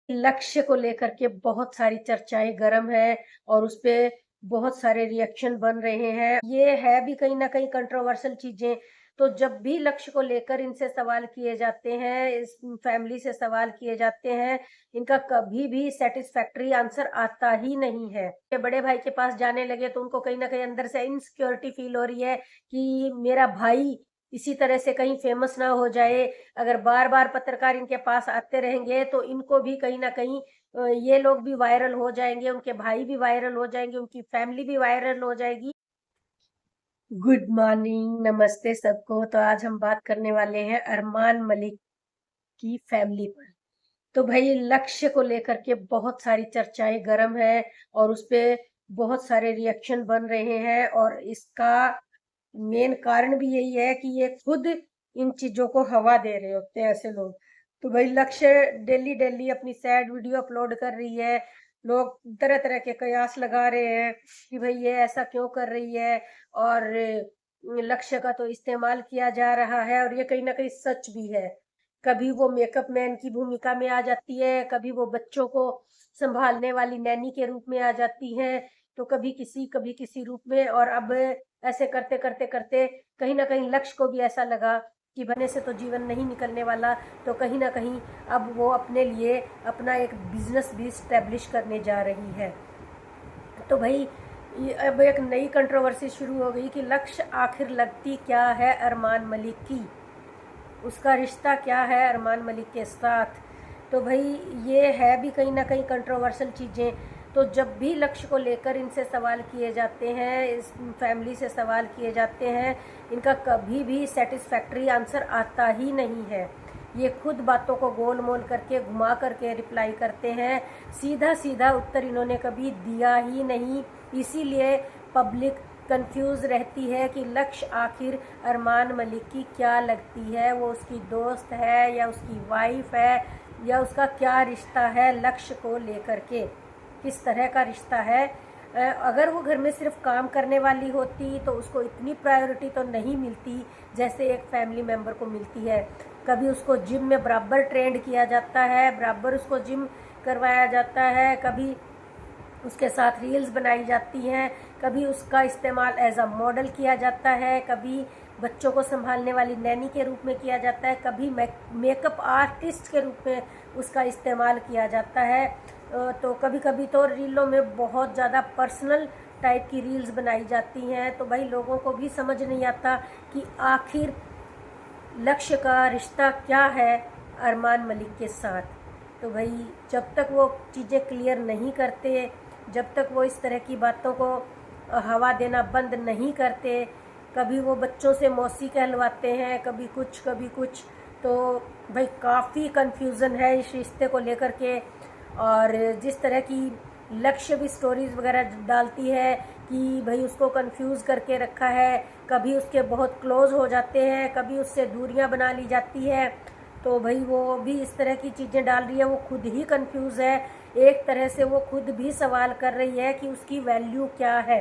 लक्ष्य को लेकर के बहुत सारी चर्चाएं गर्म है और उस पे बहुत सारे रिएक्शन बन रहे हैं। ये है भी कहीं ना कहीं कंट्रोवर्शियल चीजें। तो जब भी लक्ष्य को लेकर इनसे सवाल किए जाते हैं, इस फैमिली से सवाल किए जाते हैं, इनका कभी भी सेटिस्फैक्टरी आंसर आता ही नहीं है। ये बड़े भाई के पास जाने लगे तो उनको कहीं ना कहीं अंदर से इनसिक्योरिटी फील हो रही है कि मेरा भाई इसी तरह से कहीं फेमस ना हो जाए। अगर बार बार पत्रकार इनके पास आते रहेंगे तो इनको भी कहीं ना कहीं ये लोग भी वायरल हो जाएंगे, उनके भाई भी वायरल हो जाएंगे, उनकी फैमिली भी वायरल हो जाएगी। गुड मॉर्निंग, नमस्ते सबको। तो आज हम बात करने वाले हैं अरमान मलिक की फैमिली पर। तो भाई लक्ष्य को लेकर के बहुत सारी चर्चाएं गर्म है और उस पे बहुत सारे रिएक्शन बन रहे हैं और इसका मेन कारण भी यही है कि ये खुद इन चीजों को हवा दे रहे होते हैं ऐसे लोग। तो भाई लक्ष्य डेली डेली अपनी सैड वीडियो अपलोड कर रही है। लोग तरह तरह के कयास लगा रहे हैं कि भाई ये ऐसा क्यों कर रही है। और लक्ष्य का तो इस्तेमाल किया जा रहा है और ये कहीं ना कहीं सच भी है। कभी वो मेकअप मैन की भूमिका में आ जाती है, कभी वो बच्चों को संभालने वाली नैनी के रूप में आ जाती है, तो कभी किसी रूप में। और अब ऐसे करते करते करते कहीं ना कहीं लक्ष्य को भी ऐसा लगा कि बने से तो जीवन नहीं निकलने वाला, तो कहीं ना कहीं अब वो अपने लिए अपना एक बिजनेस भी स्टैब्लिश करने जा रही है। तो भाई अब एक नई कंट्रोवर्सी शुरू हो गई कि लक्ष्य आखिर लगती क्या है अरमान मलिक की, उसका रिश्ता क्या है अरमान मलिक के साथ। तो भाई ये है भी कहीं ना कहीं कंट्रोवर्शियल चीज़ें। तो जब भी लक्ष्य को लेकर इनसे सवाल किए जाते हैं, इस फैमिली से सवाल किए जाते हैं, इनका कभी भी सेटिस्फैक्टरी आंसर आता ही नहीं है। ये खुद बातों को गोल मोल करके घुमा करके रिप्लाई करते हैं, सीधा सीधा उत्तर इन्होंने कभी दिया ही नहीं। इसीलिए पब्लिक कंफ्यूज रहती है कि लक्ष्य आखिर अरमान मलिक की क्या लगती है, वो उसकी दोस्त है या उसकी वाइफ है या उसका क्या रिश्ता है लक्ष्य को लेकर के, किस तरह का रिश्ता है। अगर वो घर में सिर्फ काम करने वाली होती तो उसको इतनी प्रायोरिटी तो नहीं मिलती जैसे एक फैमिली मेंबर को मिलती है। कभी उसको जिम में बराबर ट्रेंड किया जाता है, बराबर उसको जिम करवाया जाता है, कभी उसके साथ रील्स बनाई जाती हैं, कभी उसका इस्तेमाल एज अ मॉडल किया जाता है, कभी बच्चों को संभालने वाली नैनी के रूप में किया जाता है, कभी मेकअप आर्टिस्ट के रूप में उसका इस्तेमाल किया जाता है। तो कभी कभी तो रीलों में बहुत ज़्यादा पर्सनल टाइप की रील्स बनाई जाती हैं। तो भाई लोगों को भी समझ नहीं आता कि आखिर लक्ष्य का रिश्ता क्या है अरमान मलिक के साथ। तो भाई जब तक वो चीज़ें क्लियर नहीं करते, जब तक वो इस तरह की बातों को हवा देना बंद नहीं करते, कभी वो बच्चों से मौसी कहलवाते हैं, कभी कुछ कभी कुछ, तो भाई काफ़ी कन्फ्यूज़न है इस रिश्ते को लेकर के। और जिस तरह की लक्ष्य भी स्टोरीज वगैरह डालती है कि भाई उसको कंफ्यूज करके रखा है, कभी उसके बहुत क्लोज हो जाते हैं, कभी उससे दूरियां बना ली जाती है। तो भाई वो भी इस तरह की चीज़ें डाल रही है, वो खुद ही कंफ्यूज है। एक तरह से वो खुद भी सवाल कर रही है कि उसकी वैल्यू क्या है,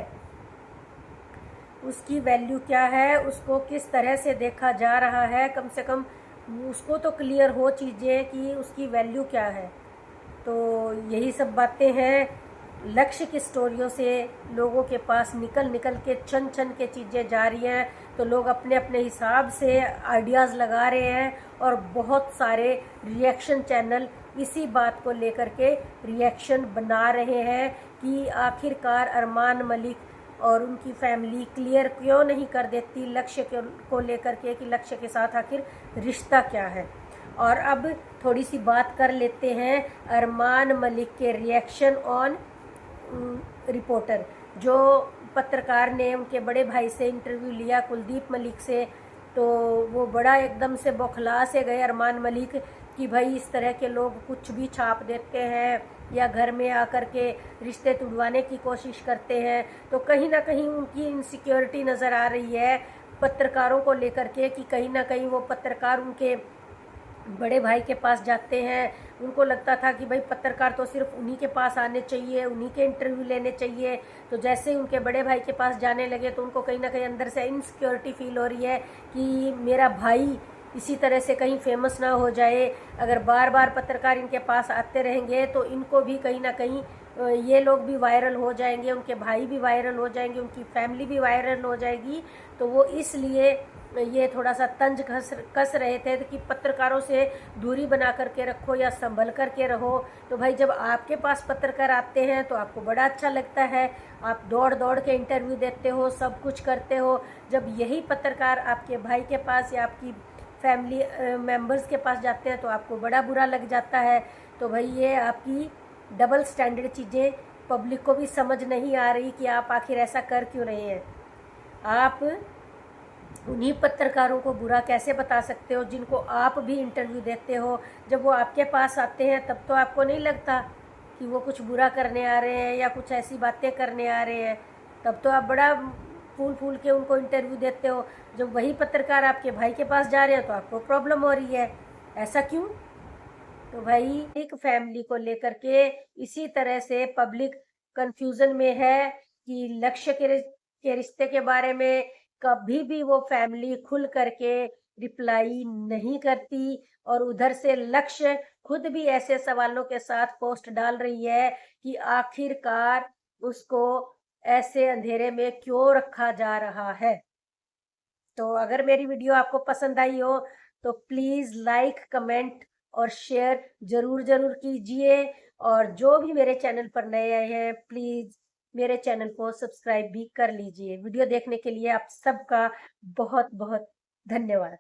उसकी वैल्यू क्या है, उसको किस तरह से देखा जा रहा है। कम से कम उसको तो क्लियर हो चीज़ें कि उसकी वैल्यू क्या है। तो यही सब बातें हैं। लक्ष्य की स्टोरियों से लोगों के पास निकल निकल के छन छन के चीज़ें जा रही हैं, तो लोग अपने अपने हिसाब से आइडियाज़ लगा रहे हैं और बहुत सारे रिएक्शन चैनल इसी बात को लेकर के रिएक्शन बना रहे हैं कि आखिरकार अरमान मलिक और उनकी फैमिली क्लियर क्यों नहीं कर देती लक्ष्य को लेकर के कि लक्ष्य के साथ आखिर रिश्ता क्या है। और अब थोड़ी सी बात कर लेते हैं अरमान मलिक के रिएक्शन ऑन रिपोर्टर। जो पत्रकार ने उनके बड़े भाई से इंटरव्यू लिया, कुलदीप मलिक से, तो वो बड़ा एकदम से बौखला से गए अरमान मलिक कि भाई इस तरह के लोग कुछ भी छाप देते हैं या घर में आकर के रिश्ते तुड़वाने की कोशिश करते हैं। तो कहीं ना कहीं उनकी इनसिक्योरिटी नज़र आ रही है पत्रकारों को लेकर के कि कहीं ना कहीं वो पत्रकार उनके बड़े भाई के पास जाते हैं, उनको लगता था कि भाई पत्रकार तो सिर्फ उन्हीं के पास आने चाहिए, उन्हीं के इंटरव्यू लेने चाहिए। तो जैसे ही उनके बड़े भाई के पास जाने लगे तो उनको कहीं ना कहीं अंदर से इनसिक्योरिटी फील हो रही है कि मेरा भाई इसी तरह से कहीं फेमस ना हो जाए। अगर बार बार पत्रकार इनके पास आते रहेंगे तो इनको भी कहीं ना कहीं ये लोग भी वायरल हो जाएंगे, उनके भाई भी वायरल हो जाएंगे, उनकी फैमिली भी वायरल हो जाएगी। तो वो इसलिए ये थोड़ा सा तंज कस रहे थे कि पत्रकारों से दूरी बना करके रखो या संभल करके रहो। तो भाई जब आपके पास पत्रकार आते हैं तो आपको बड़ा अच्छा लगता है, आप दौड़ दौड़ के इंटरव्यू देते हो, सब कुछ करते हो। जब यही पत्रकार आपके भाई के पास या आपकी फैमिली मेंबर्स के पास जाते हैं तो आपको बड़ा बुरा लग जाता है। तो भाई ये आपकी डबल स्टैंडर्ड चीज़ें पब्लिक को भी समझ नहीं आ रही कि आप आखिर ऐसा कर क्यों रहे हैं। आप उन्हीं पत्रकारों को बुरा कैसे बता सकते हो जिनको आप भी इंटरव्यू देते हो। जब वो आपके पास आते हैं तब तो आपको नहीं लगता कि वो कुछ बुरा करने आ रहे हैं या कुछ ऐसी बातें करने आ रहे हैं, तब तो आप बड़ा फूल फूल के उनको इंटरव्यू देते हो। जब वही पत्रकार आपके भाई के पास जा रहे हैं तो आपको प्रॉब्लम हो रही है, ऐसा क्यों? तो भाई एक फैमिली को लेकर के इसी तरह से पब्लिक कंफ्यूजन में है कि लक्ष्य के रिश्ते के बारे में कभी भी वो फैमिली खुल करके रिप्लाई नहीं करती, और उधर से लक्ष्य खुद भी ऐसे सवालों के साथ पोस्ट डाल रही है कि आखिरकार उसको ऐसे अंधेरे में क्यों रखा जा रहा है। तो अगर मेरी वीडियो आपको पसंद आई हो तो प्लीज़ लाइक, कमेंट और शेयर ज़रूर ज़रूर कीजिए। और जो भी मेरे चैनल पर नए आए हैं प्लीज़ मेरे चैनल को सब्सक्राइब भी कर लीजिए। वीडियो देखने के लिए आप सबका बहुत बहुत धन्यवाद।